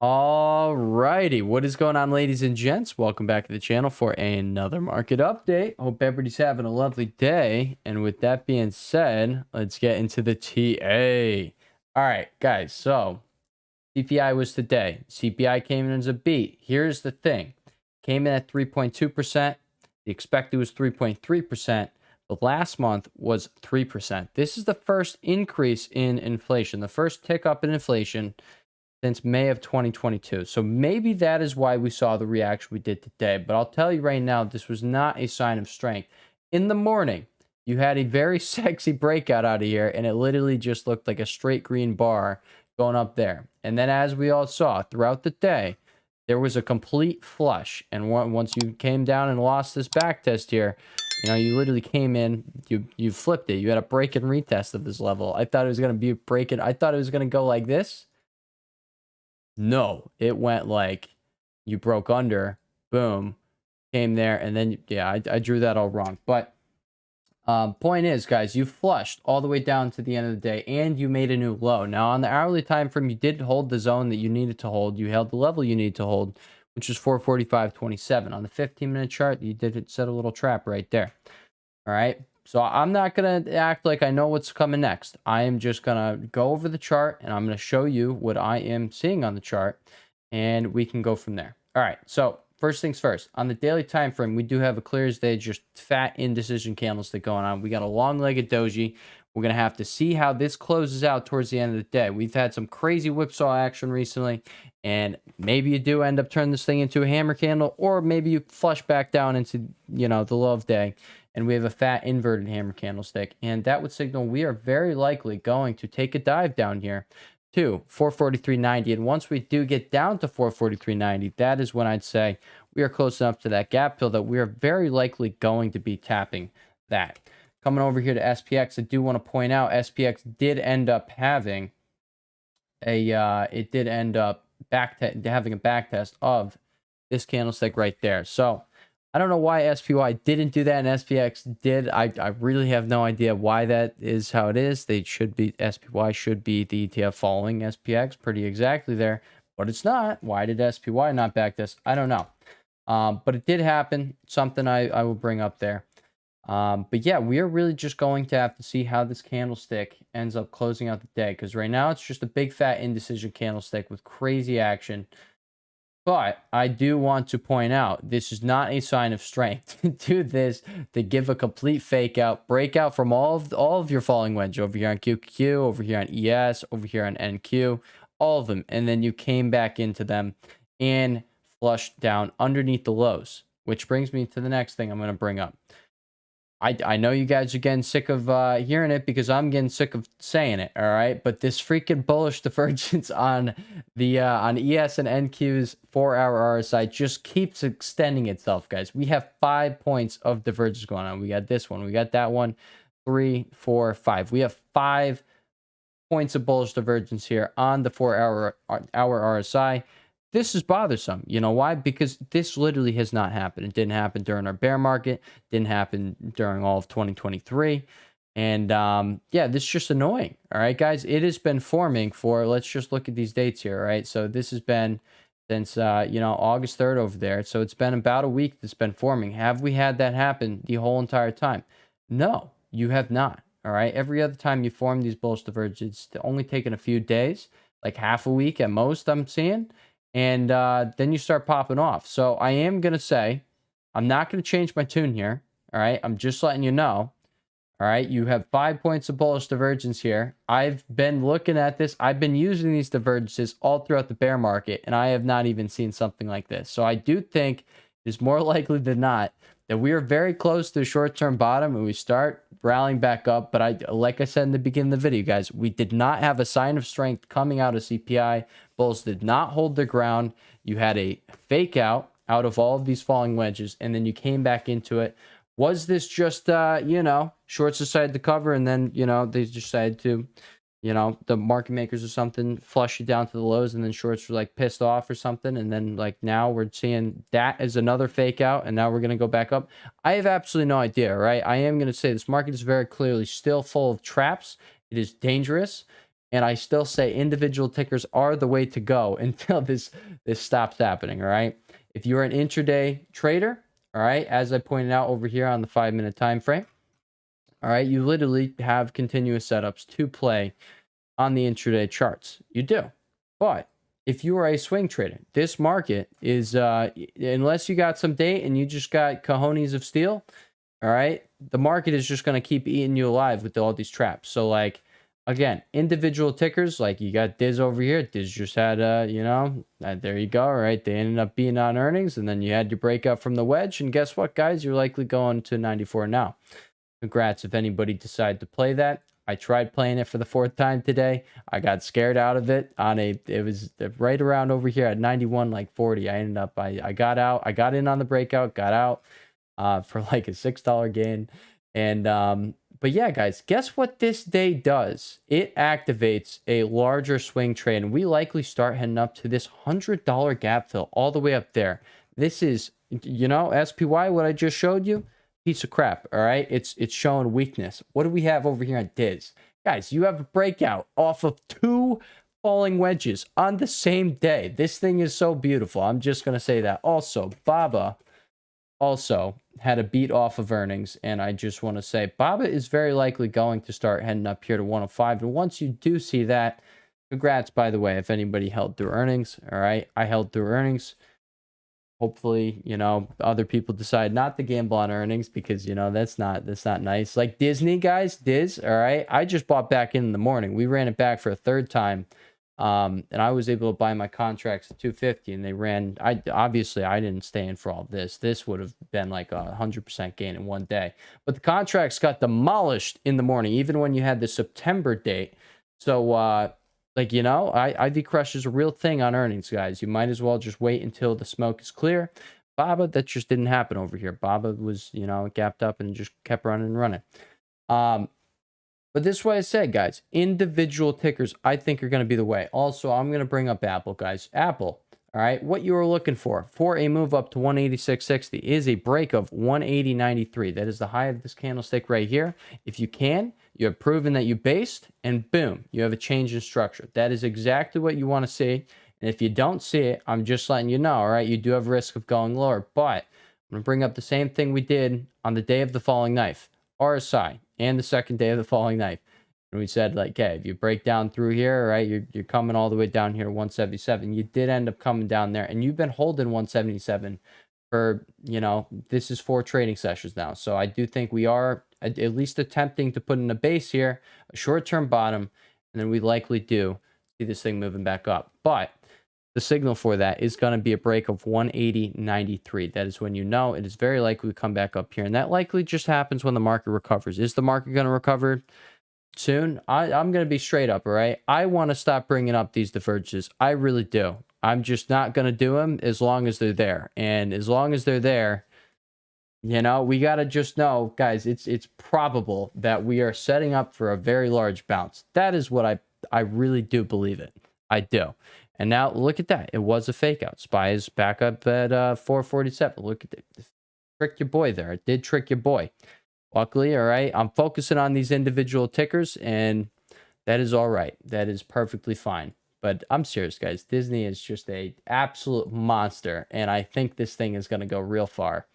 Alrighty, what is going on, ladies and gents? Welcome back to the channel for another market update. Hope everybody's having a lovely day. And with that being said, let's get into the TA. All right, guys, so CPI was today. CPI came in as a beat. Here's the thing. Came in at 3.2%. The expected was 3.3%. But last month was 3%. This is the first increase in inflation, the first tick up in inflation since May of 2022. So maybe that is why we saw the reaction we did today. But I'll tell you right now, this was not a sign of strength. In the morning, you had a very sexy breakout out of here, and it literally just looked like a straight green bar going up there. And then as we all saw throughout the day, there was a complete flush. And once you came down and lost this back test here, you literally came in, you flipped it. You had a break and retest of this level. I thought it was going to be a break, and I thought it was going to go like this. No, it went like you broke under, boom, came there, and then, yeah, I drew that all wrong. But point is, guys, you flushed all the way down to the end of the day, and you made a new low. Now, on the hourly time frame, you did hold the zone that you needed to hold. You held the level you needed to hold, which is 445.27. On the 15-minute chart, you did set a little trap right there. All right. So I'm not going to act like I know what's coming next. I am just going to go over the chart, and I'm going to show you what I am seeing on the chart, and we can go from there. All right. So first things first, on the daily time frame, we do have a clear as day, just fat indecision candlestick going on. We got a long-legged doji. We're going to have to see how this closes out towards the end of the day. We've had some crazy whipsaw action recently, and maybe you do end up turning this thing into a hammer candle, or maybe you flush back down into, the low of day, and we have a fat inverted hammer candlestick, and that would signal we are very likely going to take a dive down here to 443.90. And once we do get down to 443.90, that is when I'd say we are close enough to that gap fill that we are very likely going to be tapping that. Coming over here to SPX, I do want to point out SPX did end up having having a back test of this candlestick right there. So I don't know why SPY didn't do that and SPX did. I really have no idea why that is how it is. SPY should be the ETF following SPX pretty exactly there, but it's not. Why did SPY not back test? I don't know. But it did happen. Something I will bring up there. But yeah, we are really just going to have to see how this candlestick ends up closing out the day, because right now it's just a big fat indecision candlestick with crazy action. But I do want to point out, this is not a sign of strength. Do this to give a complete fake out, breakout from all of your falling wedge over here on QQQ, over here on ES, over here on NQ, all of them. And then you came back into them and flushed down underneath the lows, which brings me to the next thing I'm going to bring up. I know you guys are getting sick of hearing it, because I'm getting sick of saying it, all right? But this freaking bullish divergence on the on ES and NQ's 4-hour RSI just keeps extending itself, guys. We have 5 points of divergence going on. We got this one, we got that one, 3, 4, 5. We have 5 points of bullish divergence here on the 4-hour RSI. This is bothersome. You know why? Because this literally has not happened. It didn't happen during our bear market. Didn't happen during all of 2023. And yeah, this is just annoying. All right, guys. It has been forming for, let's just look at these dates here. All right. So this has been since, August 3rd over there. So it's been about a week that's been forming. Have we had that happen the whole entire time? No, you have not. All right. Every other time you form these bullish divergences, it's only taken a few days, like half a week at most, I'm seeing. And then you start popping off. So I am going to say, I'm not going to change my tune here. All right. I'm just letting you know. All right. You have 5 points of bullish divergence here. I've been looking at this. I've been using these divergences all throughout the bear market, and I have not even seen something like this. So I do think it's more likely than not that we are very close to a short-term bottom and we start rallying back up. But like I said in the beginning of the video, guys, we did not have a sign of strength coming out of CPI. Bulls did not hold their ground. You had a fake out of all of these falling wedges, and then you came back into it. Was this just, shorts decided to cover, and then, they decided to, the market makers or something flush you down to the lows, and then shorts were like pissed off or something, and then like now we're seeing that as another fake out, and now we're going to go back up? I have absolutely no idea, right? I am going to say this market is very clearly still full of traps. It is dangerous. And I still say individual tickers are the way to go until this stops happening. All right. If you're an intraday trader, all right, as I pointed out over here on the 5-minute time frame, all right, you literally have continuous setups to play on the intraday charts. You do. But if you are a swing trader, this market is unless you got some date and you just got cojones of steel, all right, the market is just going to keep eating you alive with all these traps. So like, again, individual tickers, like you got Diz over here. Diz just had there you go. All right, they ended up being on earnings, and then you had your breakout from the wedge, and guess what, guys, you're likely going to 94 now. Congrats if anybody decided to play that. I tried playing it for the 4th time today. I got scared out of it it was right around over here at 91, like 40. I ended up, I got out. I got in on the breakout, got out for like a $6 gain. And, but yeah, guys, guess what this day does? It activates a larger swing trade, and we likely start heading up to this $100 gap fill all the way up there. This is, SPY, what I just showed you, piece of crap. All right, it's showing weakness. What do we have over here on Diz? Guys, you have a breakout off of 2 falling wedges on the same day. This thing is so beautiful. I'm just going to say that. Also, Baba also had a beat off of earnings, and I just want to say Baba is very likely going to start heading up here to 105. And once you do see that, congrats, by the way, if anybody held through earnings. All right, I held through earnings. Hopefully, other people decide not to gamble on earnings, because, that's not nice. Like Disney, guys, Diz, all right, I just bought back in the morning. We ran it back for a 3rd time. And I was able to buy my contracts at 250, and they ran. I didn't stay in for all this. This would have been like 100% gain in one day. But the contracts got demolished in the morning, even when you had the September date. So, IV Crush is a real thing on earnings, guys. You might as well just wait until the smoke is clear. Baba, that just didn't happen over here. Baba was, gapped up and just kept running and running. But this is what I said, guys. Individual tickers, I think, are going to be the way. Also, I'm going to bring up Apple, guys. Apple, all right, what you are looking for a move up to 186.60 is a break of 180.93. That is the high of this candlestick right here. If you can, you have proven that you based, and boom, you have a change in structure. That is exactly what you want to see. And if you don't see it, I'm just letting you know, all right, you do have risk of going lower. But I'm going to bring up the same thing we did on the day of the falling knife, RSI, and the second day of the falling knife. And we said, like, okay, if you break down through here, right, you're coming all the way down here to 177. You did end up coming down there, and you've been holding 177 for, this is 4 trading sessions now. So I do think we are at least attempting to put in a base here, a short-term bottom, and then we likely do see this thing moving back up. But the signal for that is going to be a break of 180.93. That is when it is very likely to come back up here. And that likely just happens when the market recovers. Is the market going to recover soon? I'm going to be straight up, all right? I want to stop bringing up these divergences. I really do. I'm just not going to do them as long as they're there. And as long as they're there, we got to just know, guys, it's probable that we are setting up for a very large bounce. That is what I really do believe it. I do. And now look at that. It was a fake out. SPY is back up at 447. Look at it. Trick your boy there. It did trick your boy. Luckily, all right, I'm focusing on these individual tickers, and that is all right. That is perfectly fine. But I'm serious, guys. Disney is just a absolute monster, and I think this thing is going to go real far.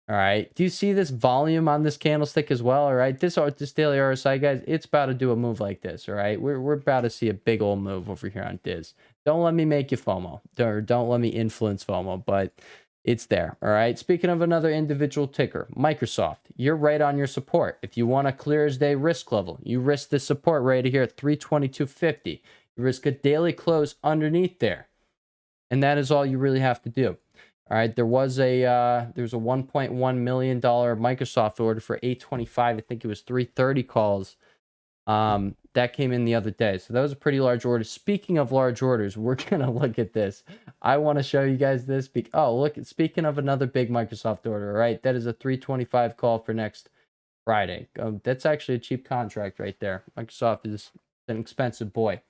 All right. Do you see this volume on this candlestick as well? All right. This daily RSI, guys, it's about to do a move like this. All right. We're about to see a big old move over here on Diz. Don't let me make you FOMO, or don't let me influence FOMO, but it's there. All right. Speaking of another individual ticker, Microsoft, you're right on your support. If you want a clear as day risk level, you risk this support right here at 322.50. You risk a daily close underneath there. And that is all you really have to do. All right, there was a $1.1 million Microsoft order for 825. I think it was 330 calls. That came in the other day. So that was a pretty large order. Speaking of large orders, we're going to look at this. I want to show you guys this. Speaking of another big Microsoft order, all right, that is a 325 call for next Friday. That's actually a cheap contract right there. Microsoft is an expensive boy.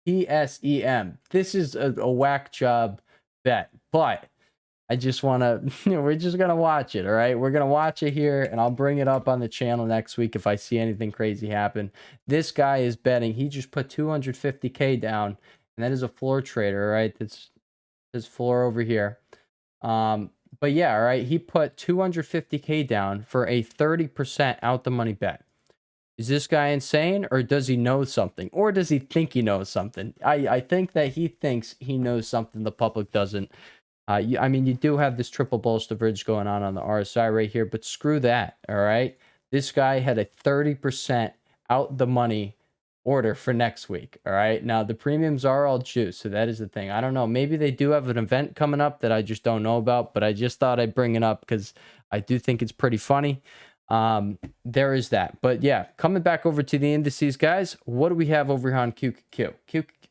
PSEM. This is a whack job bet, but I just want to, we're just going to watch it. All right. We're going to watch it here and I'll bring it up on the channel next week if I see anything crazy happen. This guy is betting. He just put 250K down, and that is a floor trader. All right. That's his floor over here. But yeah, all right. He put 250K down for a 30% out the money bet. Is this guy insane, or does he know something, or does he think he knows something? I think that he thinks he knows something the public doesn't. I mean, you do have this triple bullish divergence going on the RSI right here, but screw that, all right? This guy had a 30% out the money order for next week, all right? Now, the premiums are all juice, so that is the thing. I don't know. Maybe they do have an event coming up that I just don't know about, but I just thought I'd bring it up because I do think it's pretty funny. There is that. But yeah, coming back over to the indices, guys, what do we have over here on QQQ?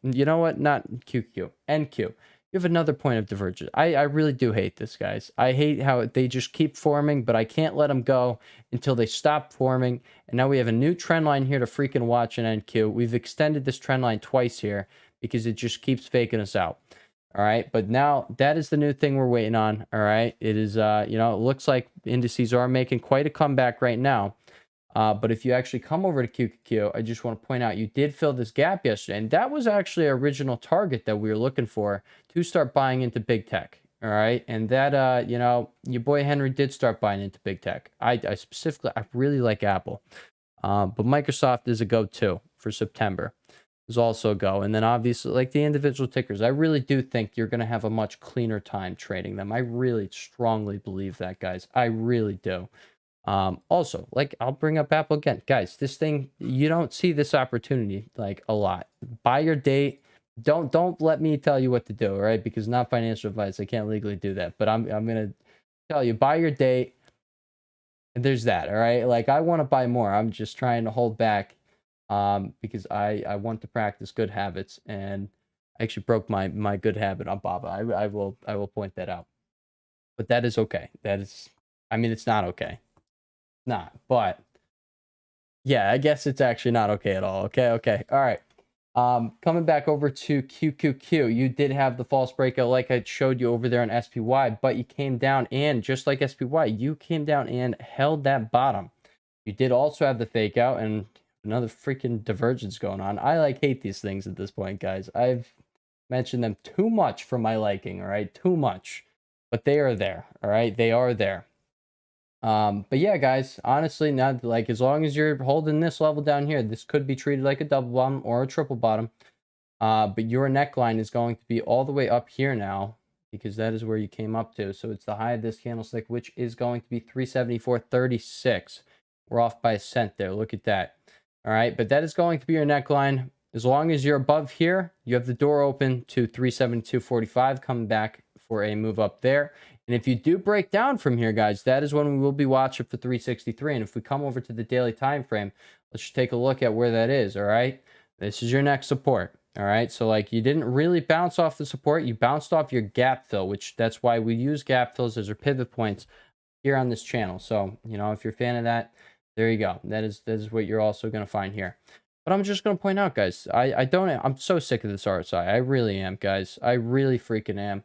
You know what? Not QQQ, NQ. You have another point of divergence. I really do hate this, guys. I hate how they just keep forming, but I can't let them go until they stop forming. And now we have a new trend line here to freaking watch in NQ. We've extended this trend line twice here because it just keeps faking us out. All right. But now that is the new thing we're waiting on. All right. It is, you know, it looks like indices are making quite a comeback right now. But if you actually come over to QQQ, I just want to point out you did fill this gap yesterday, and that was actually our original target that we were looking for to start buying into big tech. All right, and that you know, your boy Henry did start buying into big tech. I specifically, I really like Apple, but Microsoft is a go-to for September. Is also a go, and then obviously like the individual tickers, I really do think you're going to have a much cleaner time trading them. I really strongly believe that, guys. I really do. Also, like, I'll bring up Apple again, guys. This thing, you don't see this opportunity like a lot. Buy your date. Don't let me tell you what to do, right? Because not financial advice. I can't legally do that. But I'm gonna tell you, buy your date. And there's that. All right. Like, I want to buy more. I'm just trying to hold back, because I want to practice good habits, and I actually broke my good habit on Baba. I will point that out. But that is okay. That is, I mean, it's not okay. Not, but yeah, I guess it's actually not okay at all. Okay. All right. Coming back over to QQQ, you did have the false breakout like I showed you over there on SPY, but you came down, and just like SPY, you came down and held that bottom. You did also have the fake out and another freaking divergence going on. I like hate these things at this point, guys. I've mentioned them too much for my liking, all right? Too much. But they are there, all right? They are there. But yeah, guys, honestly, not like, as long as you're holding this level down here, this could be treated like a double bottom or a triple bottom. But your neckline is going to be all the way up here now, because that is where you came up to. So it's the high of this candlestick, which is going to be 374.36. We're off by a cent there. Look at that. All right, but that is going to be your neckline. As long as you're above here, you have the door open to 372.45, coming back for a move up there. And if you do break down from here, guys, that is when we will be watching for 363. And if we come over to the daily time frame, let's just take a look at where that is. All right, this is your next support. All right, so like, you didn't really bounce off the support, you bounced off your gap fill, which that's why we use gap fills as our pivot points here on this channel. So, you know, if you're a fan of that, there you go. That is what you're also going to find here. But I'm just going to point out, guys, I'm so sick of this RSI. I really am, guys. I really freaking am.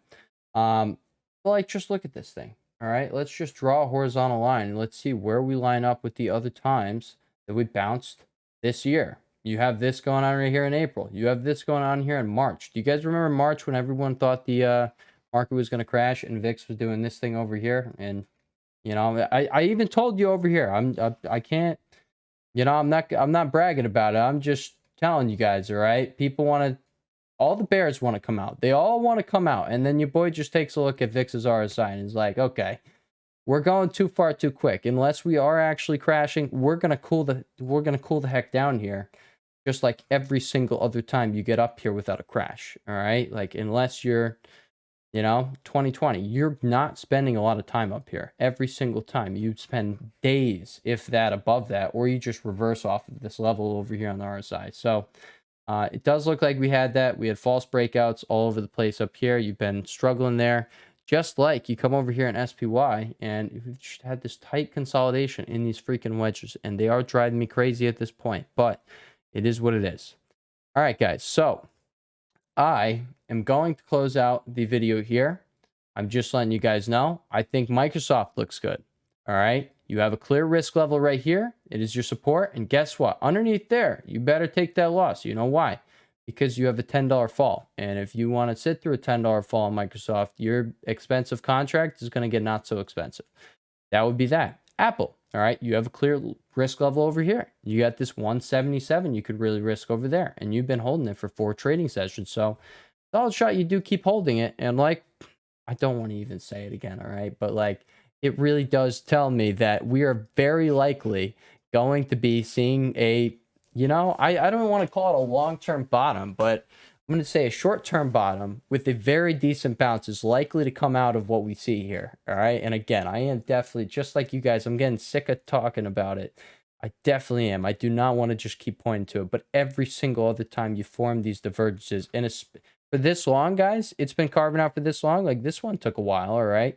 But like, just look at this thing. All right, let's just draw a horizontal line and let's see where we line up with the other times that we bounced this year. You have this going on right here in April. You have this going on here in March. Do you guys remember March when everyone thought the market was going to crash and VIX was doing this thing over here? And you know, I even told you over here. I can't. You know, I'm not bragging about it. I'm just telling you guys. All right, people want to. All the bears want to come out. They all want to come out, and then your boy just takes a look at VIX's RSI and is like, okay, we're going too far too quick. Unless we are actually crashing, we're gonna cool the heck down here. Just like every single other time you get up here without a crash. All right, like, unless you're, you know, 2020, you're not spending a lot of time up here. Every single time you spend days, if that, above that, or you just reverse off of this level over here on the RSI. So it does look like we had that. We had false breakouts all over the place up here. You've been struggling there. Just like you come over here in SPY, and we've just had this tight consolidation in these freaking wedges, and they are driving me crazy at this point, but it is what it is. All right, guys. So I am going to close out the video here. I'm just letting you guys know. I think Microsoft looks good. All right. You have a clear risk level right here. It is your support. And guess what? Underneath there, you better take that loss. You know why? Because you have a $10 fall. And if you want to sit through a $10 fall on Microsoft, your expensive contract is going to get not so expensive. That would be that. Apple. All right. You have a clear risk level over here. You got this 177 you could really risk over there. And you've been holding it for 4 trading sessions. So solid shot. You do keep holding it. And like, I don't want to even say it again. All right. But like, it really does tell me that we are very likely going to be seeing a, I don't want to call it a long-term bottom, but I'm going to say a short-term bottom with a very decent bounce is likely to come out of what we see here. All right. And again, I am definitely, just like you guys, I'm getting sick of talking about it. I definitely am. I do not want to just keep pointing to it, but every single other time you form these divergences, and for this long, guys, it's been carving out for this long. Like this one took a while. All right.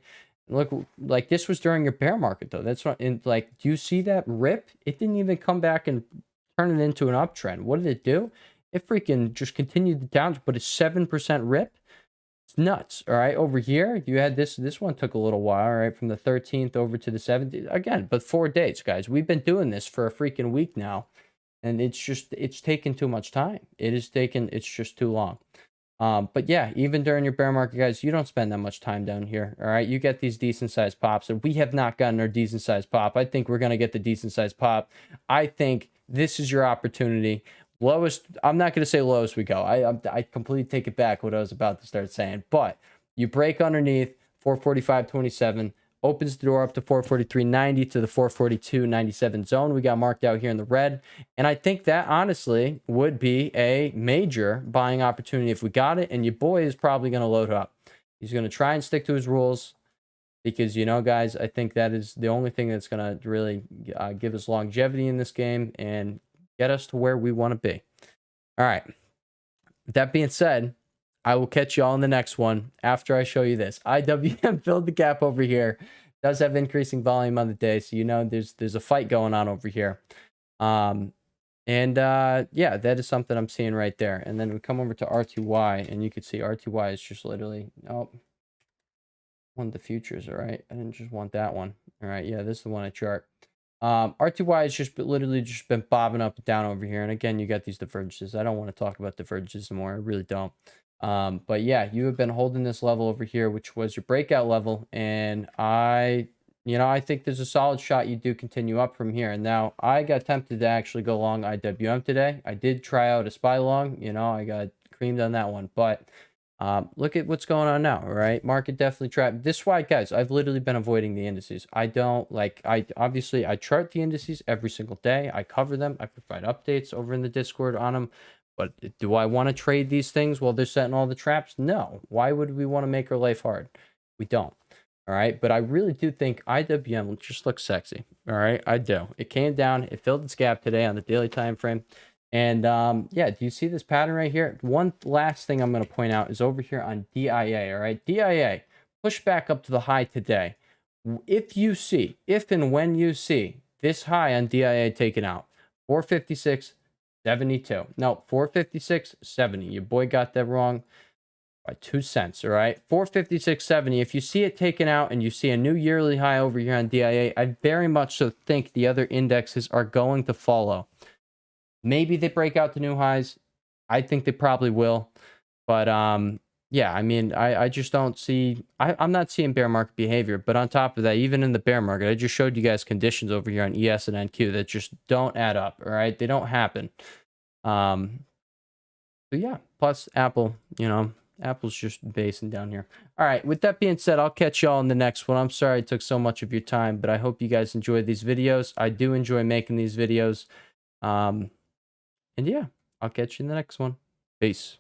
Look, like this was during your bear market though. That's not in like, do you see that rip? It didn't even come back and turn it into an uptrend. What did it do? It freaking just continued the down, but it's 7% rip. It's nuts. All right. Over here, you had this one took a little while, all right, from the 13th over to the 17th. Again, but 4 days, guys. We've been doing this for a freaking week now. And it's taken too much time. It's just too long. But yeah, even during your bear market, guys, you don't spend that much time down here. All right. You get these decent sized pops, and we have not gotten our decent sized pop. I think we're going to get the decent sized pop. I think this is your opportunity. Lowest, I'm not going to say lowest we go. I completely take it back what I was about to start saying, but you break underneath 445.27. Opens the door up to 443.90 to the 442.97 zone we got marked out here in the red. And I think that honestly would be a major buying opportunity if we got it. And your boy is probably going to load up. He's going to try and stick to his rules because, guys, I think that is the only thing that's going to really give us longevity in this game and get us to where we want to be. All right. With that being said, I will catch you all in the next one after I show you this. IWM filled the gap over here. Does have increasing volume on the day, so there's a fight going on over here. Yeah, that is something I'm seeing right there. And then we come over to RTY, and you can see RTY is just literally one of the futures. All right, I didn't just want that one. All right, yeah, this is the one I chart. RTY has just literally just been bobbing up and down over here. And again, you got these divergences. I don't want to talk about divergences anymore. I really don't. But yeah, you have been holding this level over here, which was your breakout level. And I think there's a solid shot you do continue up from here. And now I got tempted to actually go long IWM today. I did try out a SPY long, I got creamed on that one, but look at what's going on now. All right. Market definitely trapped. This is why, guys, I've literally been avoiding the indices. I don't like, I chart the indices every single day. I cover them. I provide updates over in the Discord on them. But do I want to trade these things while they're setting all the traps? No. Why would we want to make our life hard? We don't. All right. But I really do think IWM just looks sexy. All right. I do. It came down. It filled its gap today on the daily time frame. And yeah, do you see this pattern right here? One last thing I'm going to point out is over here on DIA. All right. DIA push back up to the high today. If and when you see this high on DIA taken out, 456.72. No, 456.70. Your boy got that wrong by 2 cents. All right. 456.70. If you see it taken out and you see a new yearly high over here on DIA, I very much so think the other indexes are going to follow. Maybe they break out the new highs. I think they probably will. But yeah, I mean, I just don't see, I'm not seeing bear market behavior. But on top of that, even in the bear market, I just showed you guys conditions over here on ES and NQ that just don't add up. All right. They don't happen. So yeah, plus Apple, Apple's just basing down here. All right. With that being said, I'll catch y'all in the next one. I'm sorry it took so much of your time, but I hope you guys enjoyed these videos. I do enjoy making these videos. And yeah, I'll catch you in the next one. Peace.